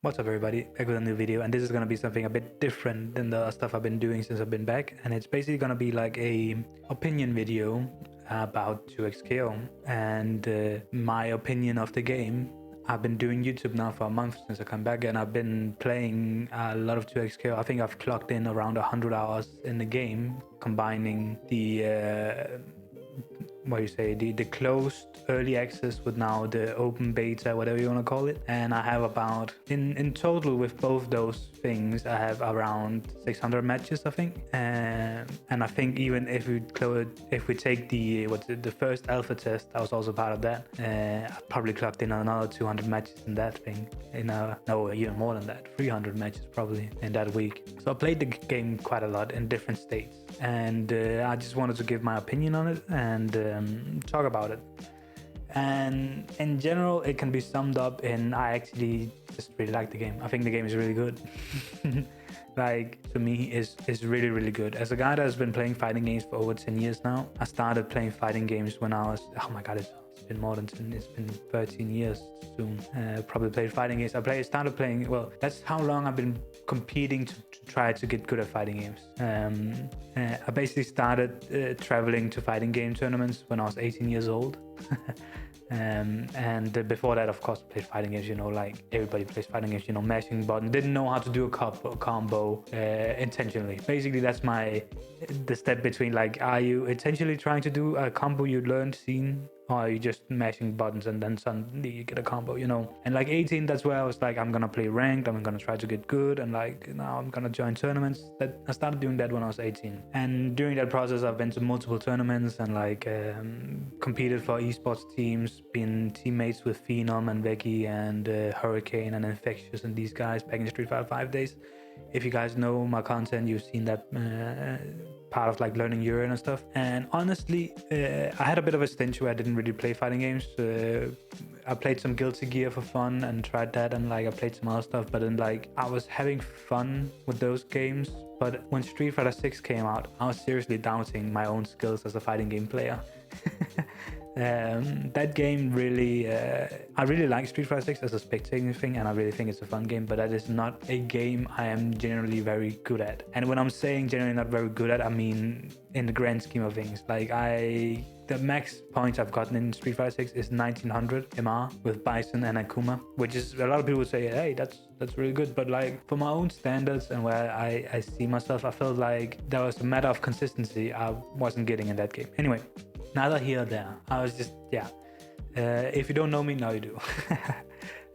What's up everybody, back with a new video, and this is gonna be something a bit different than the stuff I've been doing since I've been back, and it's basically gonna be like a opinion video about 2xKO and my opinion of the game. I've been doing YouTube now for a month since I come back, and I've been playing a lot of 2xKO. I think I've clocked in around 100 hours in the game, combining the the closed early access with now the open beta, whatever you want to call it. And I have about in total with both those things, I have around 600 matches, I think. And I think even if we take the first alpha test, I was also part of that. I probably clocked in another 200 matches in that thing. No, even more than that, 300 matches probably in that week. So I played the game quite a lot in different states, and I just wanted to give my opinion on it and talk about it. And in general, it can be summed up in I actually just really like the game. I think the game is really good. Like, to me, is really good. As a guy that has been playing fighting games for over 10 years now, I started playing fighting games when I was, oh my god, it's been more than 10, it's been 13 years soon. Probably played fighting games. Started playing, well, that's how long I've been competing to try to get good at fighting games. I basically started traveling to fighting game tournaments when I was 18 years old. And before that, of course, I played fighting games, like everybody plays fighting games, mashing button. Didn't know how to do a combo intentionally. Basically, that's the step between, like, are you intentionally trying to do a combo you learned, seen, or are you just mashing buttons and then suddenly you get a combo, And like 18, that's where I was like, I'm gonna play ranked, I'm gonna try to get good, and like now I'm gonna join tournaments. That I started doing that when I was 18, and during that process I've been to multiple tournaments and like competed for esports teams, been teammates with Phenom and Becky and Hurricane and Infectious and these guys back in Street Fighter 5 days. If you guys know my content, you've seen that part of like learning Urian and stuff. And honestly, I had a bit of a stint where I didn't really play fighting games. I played some Guilty Gear for fun and tried that, and like I played some other stuff, but then like I was having fun with those games. But when Street Fighter 6 came out, I was seriously doubting my own skills as a fighting game player. That game really, I really like Street Fighter 6 as a spectating thing, and I really think it's a fun game, but that is not a game I am generally very good at. And when I'm saying generally not very good at, I mean in the grand scheme of things. Like the max points I've gotten in Street Fighter 6 is 1900 MR with Bison and Akuma, which is, a lot of people would say, hey, that's really good. But like for my own standards and where I see myself, I felt like there was a matter of consistency I wasn't getting in that game. Anyway, neither here or there. I was just, if you don't know me, now you do.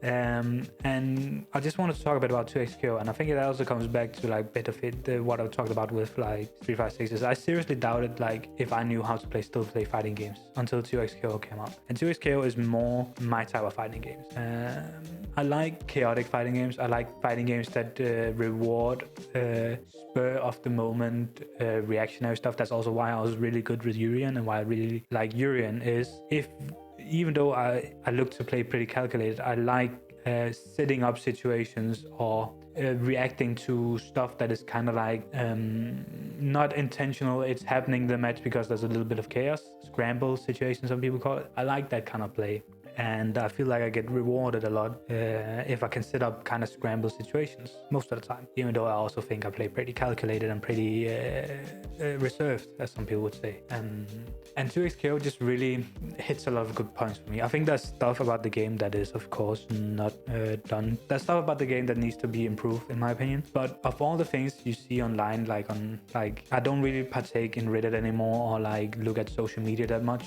And I just wanted to talk a bit about 2xKO, and I think it also comes back to like bit of it, what I talked about with like Street Fighter 6 is I seriously doubted like if I knew how to still play fighting games until 2xKO came out. And 2xKO is more my type of fighting games. I like chaotic fighting games. I like fighting games that reward spur of the moment reactionary stuff. That's also why I was really good with Urian, and why I really like Urian is even though I look to play pretty calculated, I like setting up situations or reacting to stuff that is kind of like not intentional. It's happening in the match because there's a little bit of chaos, scramble situation, some people call it. I like that kind of play, and I feel like I get rewarded a lot if I can set up kind of scramble situations most of the time, even though I also think I play pretty calculated and pretty reserved, as some people would say. And 2xKO just really hits a lot of good points for me. I think there's stuff about the game that is, of course, not done. There's stuff about the game that needs to be improved, in my opinion. But of all the things you see online, I don't really partake in Reddit anymore, or like look at social media that much.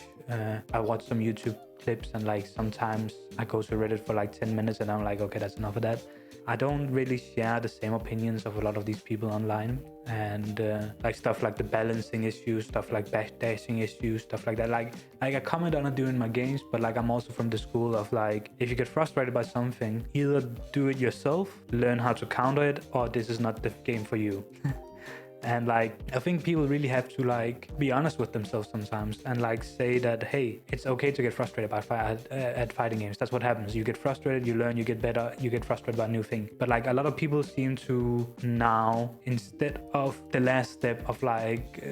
I watch some YouTube clips, and like sometimes I go to Reddit for like 10 minutes and I'm like, okay, that's enough of that. I don't really share the same opinions of a lot of these people online, and like stuff like the balancing issues, stuff like backdashing issues, stuff like that. Like I comment on it during my games, but like I'm also from the school of like, if you get frustrated by something, either do it yourself, learn how to counter it, or this is not the game for you. And like I think people really have to like be honest with themselves sometimes, and like say that, hey, it's okay to get frustrated at fighting games. That's what happens. You get frustrated, you learn, you get better, you get frustrated by a new thing. But like a lot of people seem to now, instead of the last step of like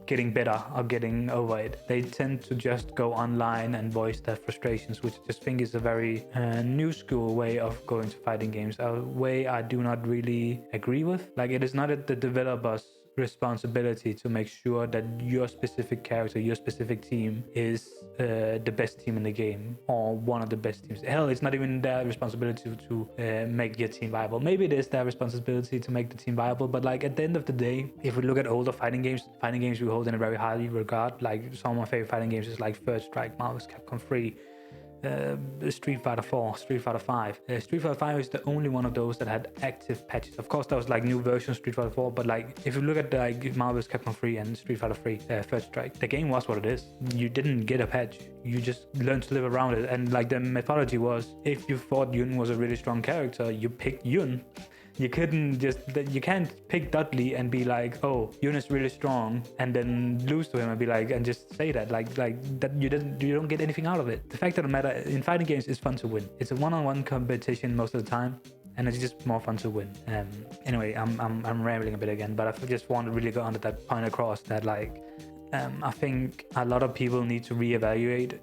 getting better or getting over it. They tend to just go online and voice their frustrations, which I just think is a very new school way of going to fighting games, a way I do not really agree with. Like, it is not the developers' responsibility to make sure that your specific character, your specific team is the best team in the game or one of the best teams. Hell, it's not even their responsibility to make your team viable. Maybe it is their responsibility to make the team viable, but like at the end of the day, if we look at older fighting games we hold in a very high regard, like some of my favorite fighting games is like Third Strike, Marvel's Capcom 3, Street Fighter 4, Street Fighter 5. Street Fighter 5 is the only one of those that had active patches. Of course, there was like new versions of Street Fighter 4, but like if you look at like Marvel's Capcom 3 and Street Fighter 3, Third Strike, the game was what it is. You didn't get a patch. You just learned to live around it. And like the methodology was, if you thought Yun was a really strong character, you picked Yun. You can't pick Dudley and be like, oh, Yun is really strong, and then lose to him and be like, and just say that like that you don't get anything out of it. The fact of the matter in fighting games is fun to win. It's a one-on-one competition most of the time, and it's just more fun to win. Anyway, I'm rambling a bit again, but I just want to really go under that point across that like I think a lot of people need to reevaluate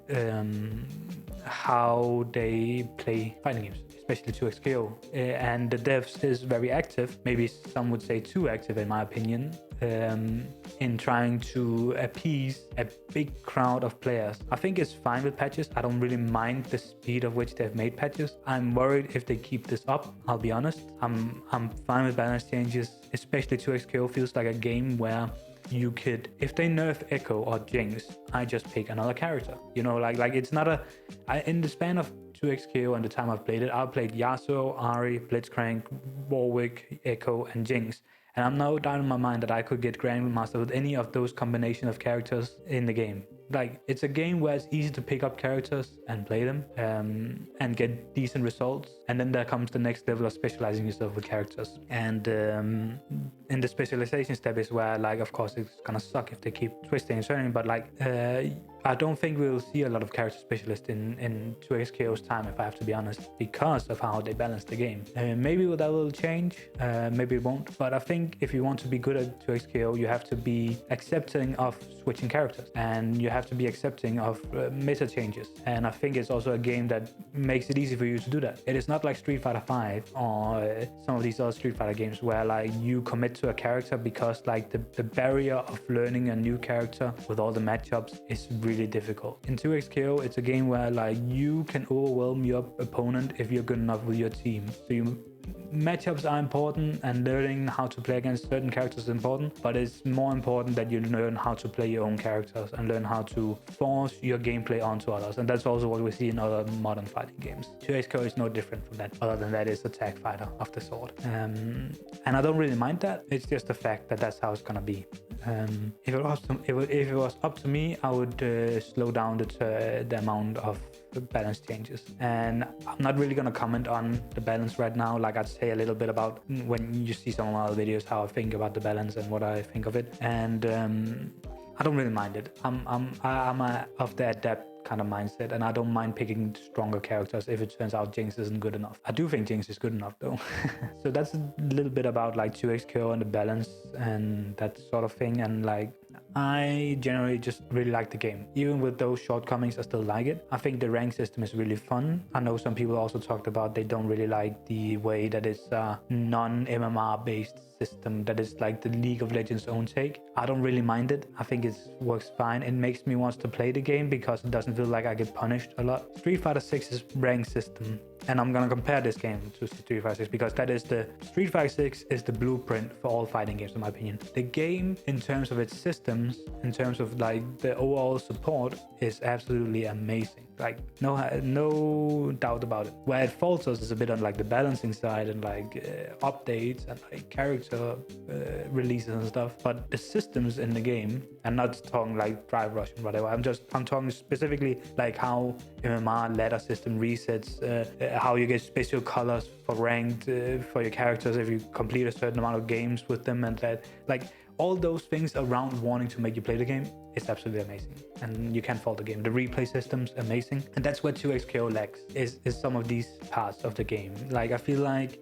how they play fighting games, especially 2xKO, and the devs is very active, maybe some would say too active in my opinion, in trying to appease a big crowd of players. I think it's fine with patches. I don't really mind the speed of which they've made patches. I'm worried if they keep this up, I'll be honest. I'm fine with balance changes, especially 2xKO feels like a game where you could, if they nerf Echo or Jinx, I just pick another character. You know, like it's not in the span of 2xKO and the time I've played it, I've played Yasuo, Ahri, Blitzcrank, Warwick, Echo, and Jinx. And I'm no doubt in my mind that I could get Grandmaster with any of those combination of characters in the game. Like, it's a game where it's easy to pick up characters and play them and get decent results. And then there comes the next level of specializing yourself with characters. And in the specialization step is where, like, of course, it's gonna suck if they keep twisting and turning. But, like, I don't think we'll see a lot of character specialists in 2xKO's time, if I have to be honest, because of how they balance the game. Maybe that will change, maybe it won't. But I think if you want to be good at 2xKO, you have to be accepting of switching characters. And you have to be accepting of meta changes. And I think it's also a game that makes it easy for you to do that. It is not like Street Fighter 5 or some of these other Street Fighter games where like you commit to a character because like the barrier of learning a new character with all the matchups is really difficult. In 2xKO, it's a game where like you can overwhelm your opponent if you're good enough with your team. So matchups are important and learning how to play against certain characters is important, but it's more important that you learn how to play your own characters and learn how to force your gameplay onto others. And that's also what we see in other modern fighting games. 2xKO is no different from that, other than that it's a tag fighter of the sort. And I don't really mind that. It's just the fact that that's how it's gonna be. If it was up to me, I would slow down the amount of balance changes. And I'm not really going to comment on the balance right now. Like, I'd say a little bit about when you see some of my other videos, how I think about the balance and what I think of it. And I don't really mind it. I'm of the adept kind of mindset, and I don't mind picking stronger characters if it turns out Jinx isn't good enough. I do think Jinx is good enough though. So that's a little bit about like 2xKO and the balance and that sort of thing. And like, I generally just really like the game. Even with those shortcomings, I still like it. I think the rank system is really fun. I know some people also talked about they don't really like the way that it's a non-MMR based system that is like the League of Legends own take. I don't really mind it. I think it works fine. It makes me want to play the game because it doesn't feel like I get punished a lot. Street Fighter 6's rank system, and I'm gonna compare this game to Street Fighter 6 because that is Street Fighter 6 is the blueprint for all fighting games in my opinion. The game, in terms of its systems, in terms of like the overall support, is absolutely amazing. Like, no doubt about it. Where it falters is a bit on like the balancing side and like updates and like character releases and stuff. But the systems in the game, and not talking like drive rush and whatever, I'm talking specifically like how MMR ladder system resets, how you get special colors for ranked for your characters if you complete a certain amount of games with them, and that like all those things around wanting to make you play the game is absolutely amazing, and you can't fault the game. The replay system's amazing, and that's where 2XKO lacks, is some of these parts of the game. Like, I feel like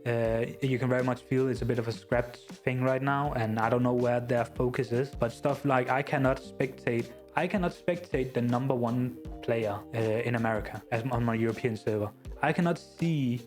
you can very much feel it's a bit of a scrapped thing right now, and I don't know where their focus is, but stuff like I cannot spectate the number one player in America on my European server. I cannot see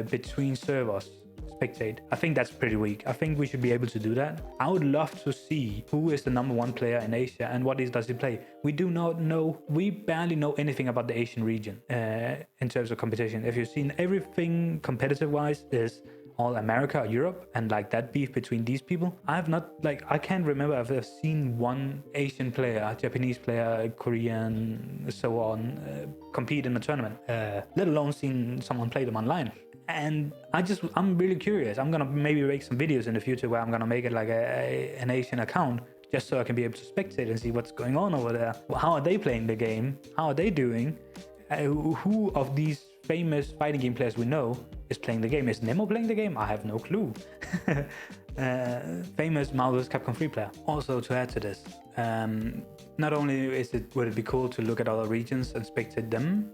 between servers spectate. I think that's pretty weak. I think we should be able to do that. I would love to see who is the number one player in Asia and what does he play. We do not know, we barely know anything about the Asian region in terms of competition. If you've seen everything competitive wise is all America or Europe, and like that beef between these people, I have not, like, I can't remember if I've seen one Asian player, Japanese player, Korean, so on, compete in a tournament, let alone seen someone play them online. And I'm really curious. I'm gonna maybe make some videos in the future where I'm gonna make it like an Asian account, just so I can be able to spectate and see what's going on over there. How are they playing the game? How are they doing? Who of these famous fighting game players we know is playing the game? Is Nemo playing the game? I have no clue. Famous Marvel vs. Capcom 3 player. Also, to add to this, not only would it be cool to look at other regions and spectate them,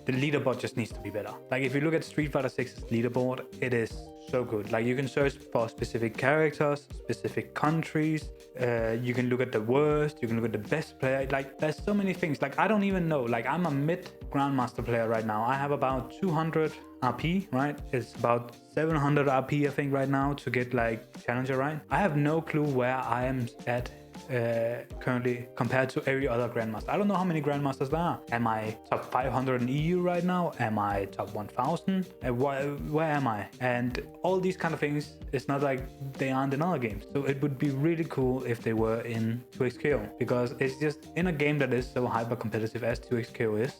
the leaderboard just needs to be better. Like, if you look at Street Fighter 6's leaderboard, it is so good. Like, you can search for specific characters, specific countries, you can look at the worst, you can look at the best player. Like, there's so many things. Like, I don't even know. Like, I'm a mid Grandmaster player right now. I have about 200 RP, right? It's about 700 RP, I think, right now to get like Challenger, right? I have no clue where I am at currently compared to every other Grandmaster. I don't know how many Grandmasters there are. Am I top 500 in EU right now? Am I top 1000? Where am I? And all these kind of things, it's not like they aren't in other games. So it would be really cool if they were in 2XKO, because it's just in a game that is so hyper competitive as 2XKO is,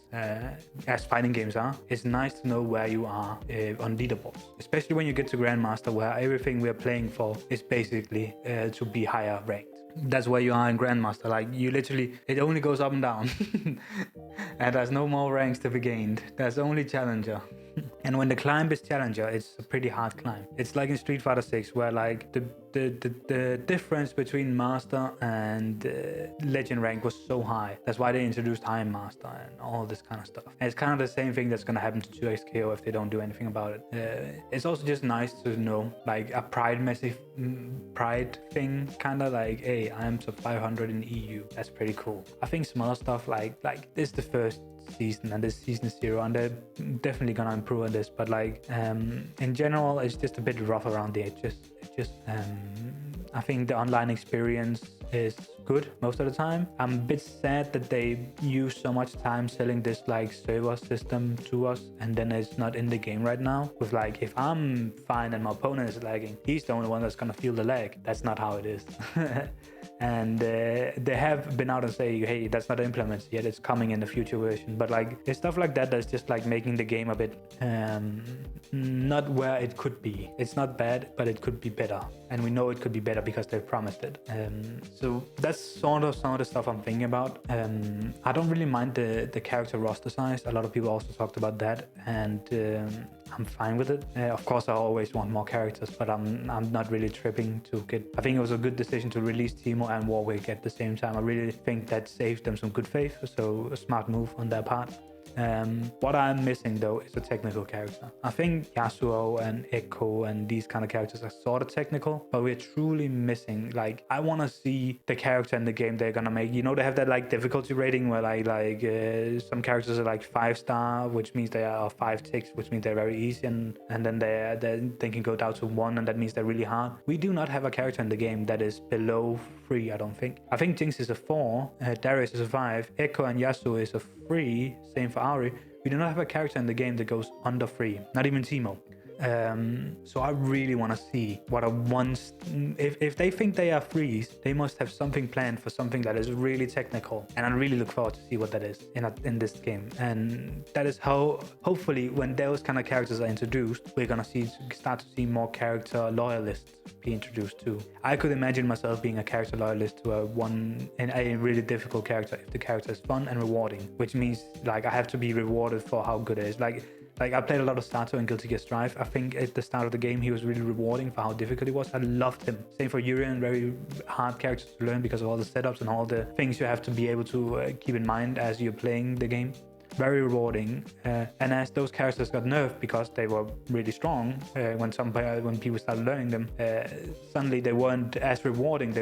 as fighting games are, it's nice to know where you are on leaderboards, especially when you get to Grandmaster, where everything we're playing for is basically to be higher ranked. That's where you are in Grandmaster. Like, you literally, it only goes up and down. And there's no more ranks to be gained. There's only Challenger. And when the climb is Challenger, it's a pretty hard climb. It's like in Street Fighter 6, where like the difference between Master and Legend rank was so high. That's why they introduced High Master and all this kind of stuff. And it's kind of the same thing that's gonna happen to 2XKO if they don't do anything about it. It's also just nice to know, like, a pride thing, kind of like, hey, I'm top 500 in EU. That's pretty cool. I think some other stuff like this is the first season and this season 0, and they're definitely gonna improve on this, but like in general, it's just a bit rough around the edges. I think the online experience is good most of the time. I'm a bit sad that they use so much time selling this like server system to us, and then it's not in the game right now. With like, if I'm fine and my opponent is lagging, he's the only one that's gonna feel the lag. That's not how it is. And they have been out and say, hey, that's not implemented yet, it's coming in the future version. But like, it's stuff like that that's just like making the game a bit not where it could be. It's not bad, but it could be better, and we know it could be better because they've promised it. So that's sort of some of the stuff I'm thinking about. I don't really mind the character roster size. A lot of people also talked about that, and I'm fine with it. Of course, I always want more characters, but I'm not really tripping to get. I think it was a good decision to release Teemo and Warwick at the same time. I really think that saved them some good faith, so a smart move on their part. What I'm missing though is a technical character. I think Yasuo and Echo and these kind of characters are sort of technical, but we're truly missing, like, I want to see the character in the game they're gonna make. You know, they have that like difficulty rating where like some characters are like 5-star, which means they are 5 ticks, which means they're very easy, and then they can go down to 1, and that means they're really hard. We do not have a character in the game that is below 3, I don't think. I think Jinx is a 4, Darius is a 5, Echo and Yasuo is a 3, same for Ari. We do not have a character in the game that goes under 3, not even Teemo. So I really want to see what a once. If they think they are freeze, they must have something planned for something that is really technical, and I really look forward to see what that is in this game. And that is how, hopefully, when those kind of characters are introduced, we're gonna start to see more character loyalists be introduced too. I could imagine myself being a character loyalist to a really difficult character if the character is fun and rewarding, which means like I have to be rewarded for how good it is. Like, Like, I played a lot of Sato and Guilty Gear Strive. I think at the start of the game, he was really rewarding for how difficult he was. I loved him. Same for Urian, very hard character to learn because of all the setups and all the things you have to be able to keep in mind as you're playing the game. Very rewarding, and as those characters got nerfed because they were really strong, when people started learning them, suddenly they weren't as rewarding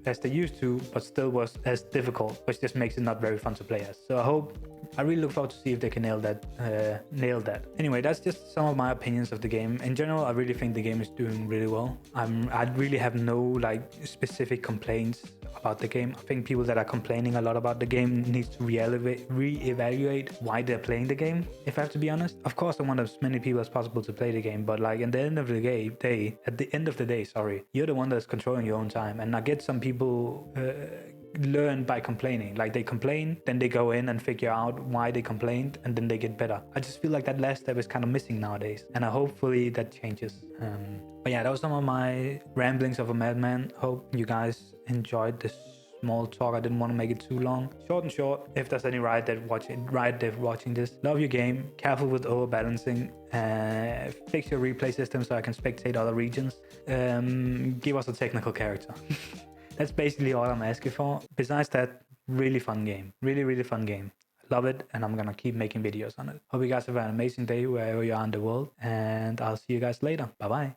as they used to, but still was as difficult, which just makes it not very fun to play as. So I really look forward to see if they can nail that. Anyway, that's just some of my opinions of the game. In general, I really think the game is doing really well. I really have no like specific complaints about the game. I think people that are complaining a lot about the game needs to reevaluate why they're playing the game, if I have to be honest. Of course, I want as many people as possible to play the game, but like at the end of the day, you're the one that's controlling your own time, and I get some people learn by complaining. Like, they complain, then they go in and figure out why they complained, and then they get better. I just feel like that last step is kind of missing nowadays, and hopefully that changes. But yeah, that was some of my ramblings of a madman. Hope you guys enjoyed this small talk. I didn't want to make it too long. Short and short. If there's any Riot dev watching this, love your game. Careful with overbalancing. Fix your replay system so I can spectate other regions. Give us a technical character. That's basically all I'm asking for. Besides that, really fun game. Really fun game. Love it, and I'm gonna keep making videos on it. Hope you guys have an amazing day wherever you are in the world, and I'll see you guys later. Bye bye.